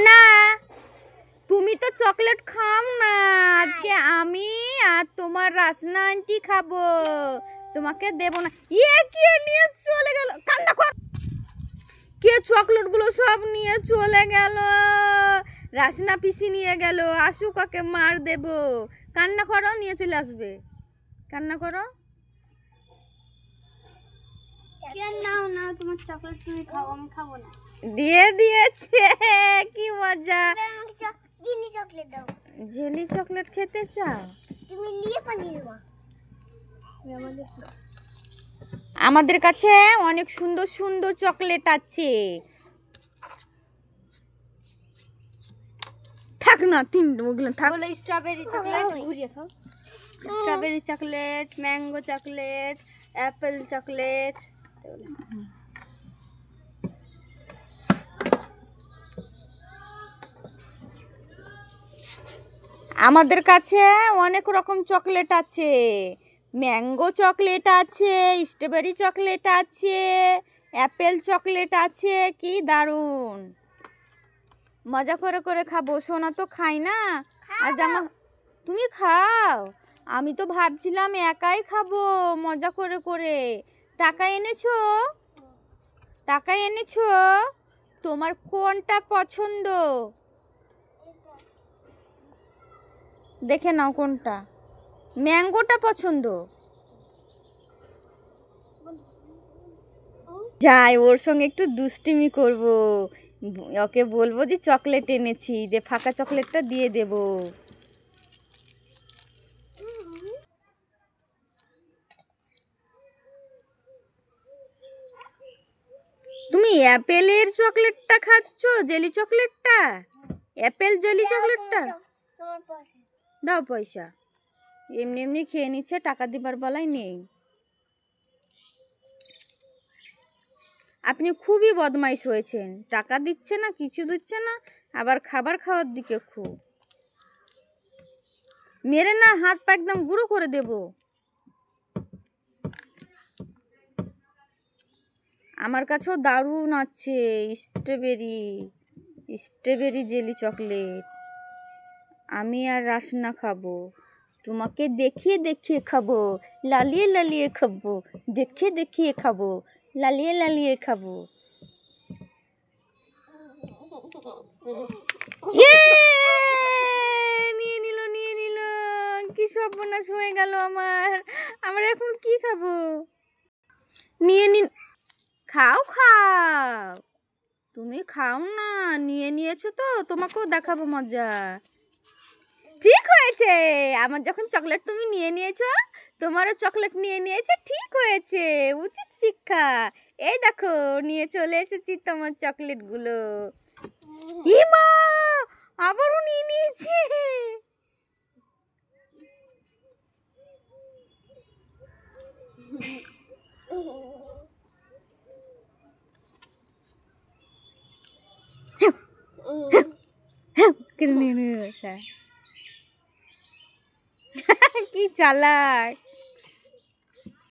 না, তুমি তো চকলেট খাও না। আজকে আমি আর তোমার রাসনা আন্টি খাবো, তোমাকে দেব না। কে নিয়ে চলে গেল? কান্না কর। কে চকলেটগুলো সব নিয়ে চলে গেল? রাসনা পিসি নিয়ে গেল। আসুক, ওকে মার দেব। কান্না করো, নিয়ে চলে আসবে। কান্না করো। নাও নাও, তোমার চকলেট তুমি খাও, আমি খাবো না। দিয়ে দিয়েছে, কি মজা। জেলি চকলেট দাও। জেলি চকলেট খেতে চাও? তুমি নিয়ে পালিয়ে যাও। আমাদের কাছে অনেক সুন্দর সুন্দর চকলেট আছে। থাক না, ওগুলো থাক। বলো স্ট্রবেরি চকলেট, ঘুরিয়ে খাও। Strawberry chocolate, mango chocolate, Apple chocolate. আমাদের কাছে অনেক রকম চকলেট আছে। ম্যাঙ্গো চকলেট আছে, স্ট্রবেরি চকলেট আছে, অ্যাপেল চকলেট আছে। কি দারুণ মজা করে করে খাবো। সোনা তো খাই না। আজ তুমি খাও। আমি তো ভাবছিলাম একাই খাবো মজা করে করে। টাকা এনেছো? টাকা এনেছো? তোমার কোনটা পছন্দ দেখে নাও। কোনটা? ম্যাঙ্গোটা পছন্দ। যাই, ওর সঙ্গে একটু দুষ্টিমি করব। ওকে বলবো যে চকলেট এনেছি, যে ফাঁকা চকলেটটা দিয়ে দেব। তুমি অ্যাপেলের চকলেটটা খাচ্ছ? জেলি চকলেটটা? অ্যাপেল জেলি চকলেটটা? দাও পয়সা। এমনি এমনি খেয়ে নিচ্ছে, টাকা দিবার বেলায় নেই। আপনি খুবই বদমাইশ হয়েছেন। টাকা দিচ্ছে না, কিছু দিচ্ছে না, আবার খাবার খাওয়ার দিকে খুব। মেরে না হাত পা একদম গুঁড়ো করে দেব। আমার কাছেও দারুণ আছে স্ট্রবেরি জেলি চকলেট। আমি আর রাসনা খাবো। তোমাকে দেখিয়ে দেখিয়ে খাবো, লালিয়ে লালিয়ে খাবো। দেখিয়ে দেখিয়ে খাবো, লালিয়ে লালিয়ে খাবো। নিয়ে নিল। কি সর্বনাশ হয়ে গেল আমার। আমরা এখন কি খাবো? নিয়ে নিন। খাও খাও, তুমি খাও না। নিয়ে নিয়েছো তো, তোমাকেও দেখাবো মজা। ঠিক হয়েছে। আমার যখন চকলেট তুমি নিয়ে নিয়েছো, তোমারও চকলেট নিয়ে নিয়েছে, ঠিক হয়েছে। উচিত শিক্ষা। এই দেখো, নিয়ে চলে এসেছি তোমার চকলেটগুলো। ইমা, আবারও নিয়ে নিয়েছে। কি চালাক।